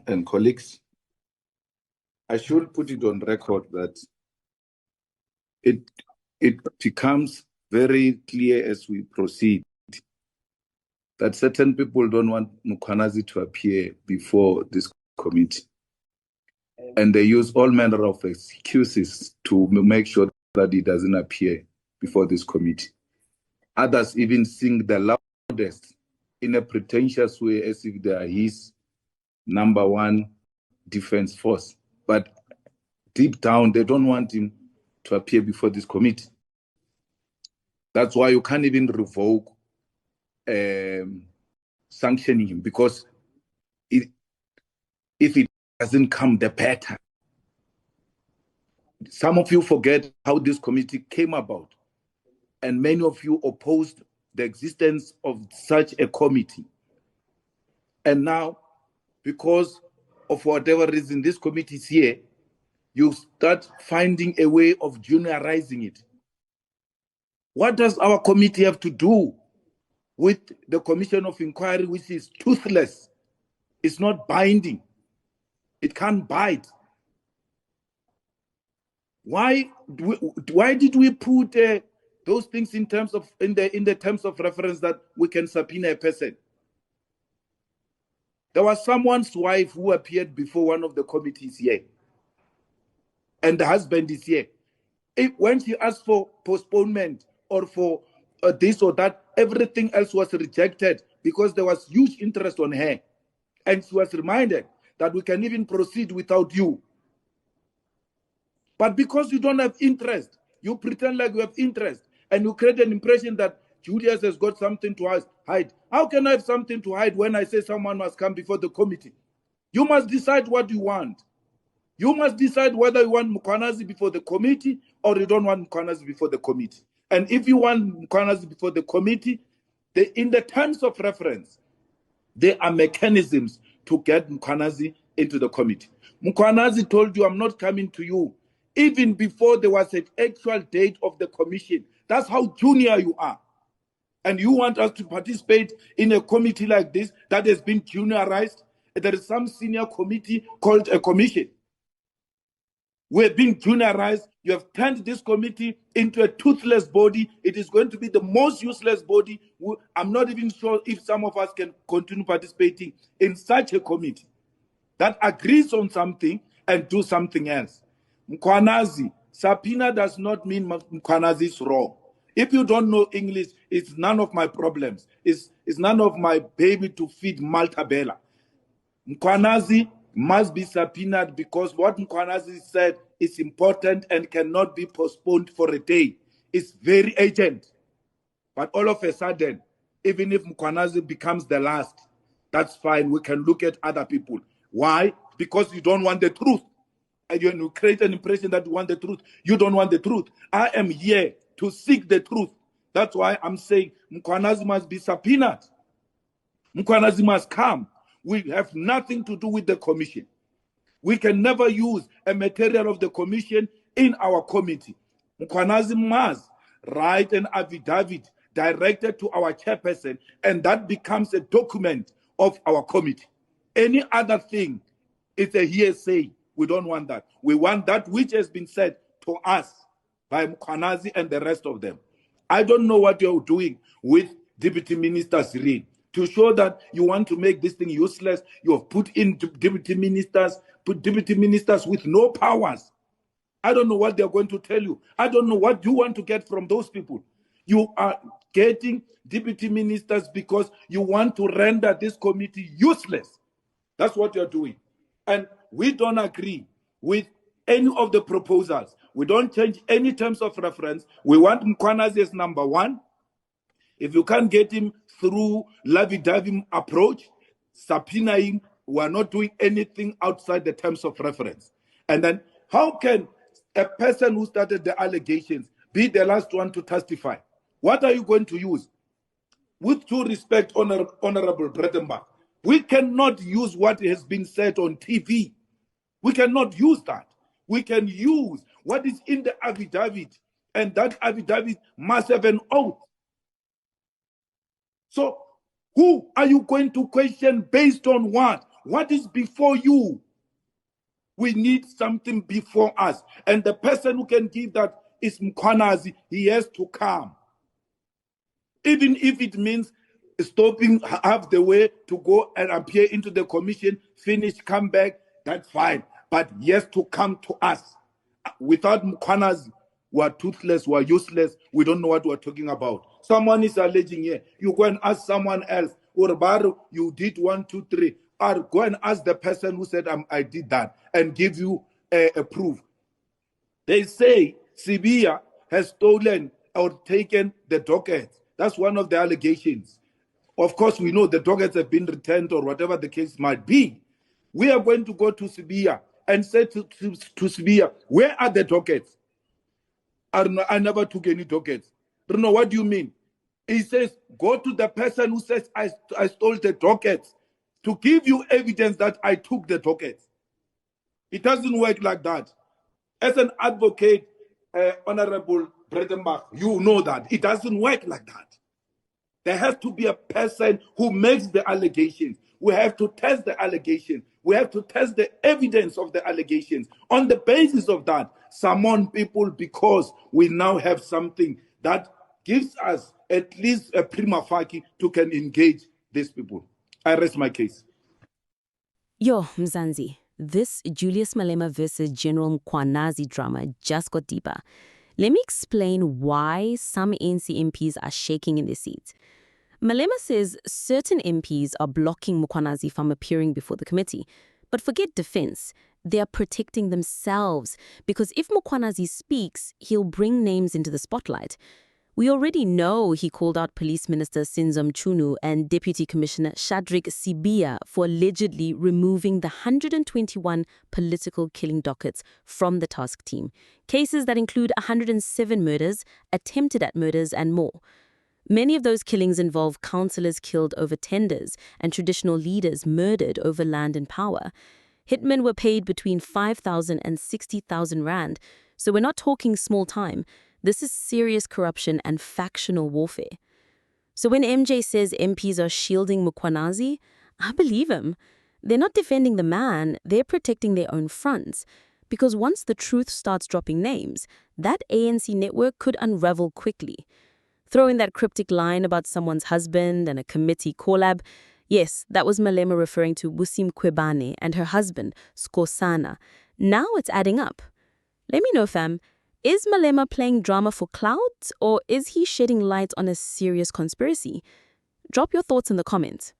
and colleagues, I should put it on record that it becomes very clear as we proceed that certain people don't want Mkhwanazi to appear before this committee. And they use all manner of excuses to make sure that he doesn't appear before this committee. Others even sing the loudest in a pretentious way as if they are his number one defense force. But deep down, they don't want him to appear before this committee. That's why you can't even revoke sanctioning him, because if it doesn't come, the better. Some of you forget how this committee came about, and many of you opposed the existence of such a committee. And now, because of whatever reason this committee is here, you start finding a way of juniorizing it. What does our committee have to do with the Commission of Inquiry, which is toothless? It's not binding. It can't bite. Why did we put those things in terms of in the terms of reference that we can subpoena a person? There was someone's wife who appeared before one of the committees here, and the husband is here. When she asked for postponement or for this or that, everything else was rejected because there was huge interest on her. And she was reminded that we can even proceed without you. But because you don't have interest, you pretend like you have interest, and you create an impression that Julius has got something to hide. How can I have something to hide when I say someone must come before the committee? You must decide what you want. You must decide whether you want Mkhwanazi before the committee or you don't want Mkhwanazi before the committee. And if you want Mkhwanazi before the committee, in the terms of reference, there are mechanisms to get Mkhwanazi into the committee. Mkhwanazi told you, I'm not coming to you, even before there was an actual date of the commission. That's how junior you are. And you want us to participate in a committee like this that has been juniorized? There is some senior committee called a commission. We're being juniorized. You have turned this committee into a toothless body. It is going to be the most useless body. I'm not even sure if some of us can continue participating in such a committee that agrees on something and do something else. Mkhwanazi, subpoena does not mean Mkhwanazi is wrong. If you don't know English, it's none of my problems. It's none of my baby to feed Malta Bella. Mkhwanazi must be subpoenaed because what Mkhwanazi said is important and cannot be postponed for a day. It's very urgent. But all of a sudden, even if Mkhwanazi becomes the last, that's fine. We can look at other people. Why? Because you don't want the truth. And you create an impression that you want the truth. You don't want the truth. I am here to seek the truth. That's why I'm saying Mkhwanazi must be subpoenaed. Mkhwanazi must come. We have nothing to do with the commission. We can never use a material of the commission in our committee. Mkhwanazi must write an affidavit directed to our chairperson, and that becomes a document of our committee. Any other thing is a hearsay. We don't want that. We want that which has been said to us by Mkhwanazi and the rest of them. I don't know what you're doing with Deputy Minister Cyril. To show that you want to make this thing useless, you have put in deputy ministers with no powers. I don't know what they're going to tell you. I don't know what you want to get from those people. You are getting deputy ministers because you want to render this committee useless. That's what you're doing. And we don't agree with any of the proposals. We don't change any terms of reference. We want Mkhwanazi as number one. If you can't get him through Lavi-Davi approach, subpoena him. We are not doing anything outside the terms of reference. And then how can a person who started the allegations be the last one to testify? What are you going to use? With due respect, Honorable Bredenbach, we cannot use what has been said on TV. We cannot use that. We can use what is in the affidavit, and that affidavit must have an oath. So who are you going to question based on what? what is before you? We need something before us. And the person who can give that is Mkhwanazi. He has to come. Even if it means stopping half the way to go and appear into the commission, finish, come back, that's fine. But he has to come to us. Without Mkhwanazi, we are toothless, we are useless, we don't know what we're talking about. Someone is alleging here. You go and ask someone else, or Baru, you did 1, 2, 3. Or go and ask the person who said, I did that, and give you a proof. They say Sibia has stolen or taken the dockets. That's one of the allegations. Of course, we know the dockets have been returned or whatever the case might be. We are going to go to Sibia and say to Sibia, where are the dockets? I never took any dockets. Don't know, what do you mean? He says, go to the person who says I stole the dockets to give you evidence that I took the dockets. It doesn't work like that. As an advocate, Honorable Bredenbach, you know that. It doesn't work like that. There has to be a person who makes the allegations. We have to test the allegations. We have to test the evidence of the allegations. On the basis of that, summon people, because we now have something that gives us at least a prima facie to can engage these people. I rest my case. Yo, Mzansi, this Julius Malema versus General Mkhwanazi drama just got deeper. Let me explain why some ANC MPs are shaking in their seats. Malema says certain MPs are blocking Mkhwanazi from appearing before the committee. But forget defense. They are protecting themselves, because if Mkhwanazi speaks, he'll bring names into the spotlight. We already know he called out Police Minister Sinzo Mchunu and Deputy Commissioner Shadrack Sibia for allegedly removing the 121 political killing dockets from the task team. Cases that include 107 murders, attempted at murders, and more. Many of those killings involve councillors killed over tenders and traditional leaders murdered over land and power. Hitmen were paid between 5,000 and 60,000 rand, so we're not talking small time. This is serious corruption and factional warfare. So when MJ says MPs are shielding Mkhwanazi, I believe him. They're not defending the man, they're protecting their own fronts. Because once the truth starts dropping names, that ANC network could unravel quickly. Throw in that cryptic line about someone's husband and a committee collab. Yes, that was Malema referring to Busim Kwebane and her husband, Skosana. Now it's adding up. Let me know, fam. Is Malema playing drama for clout, or is he shedding light on a serious conspiracy? Drop your thoughts in the comments.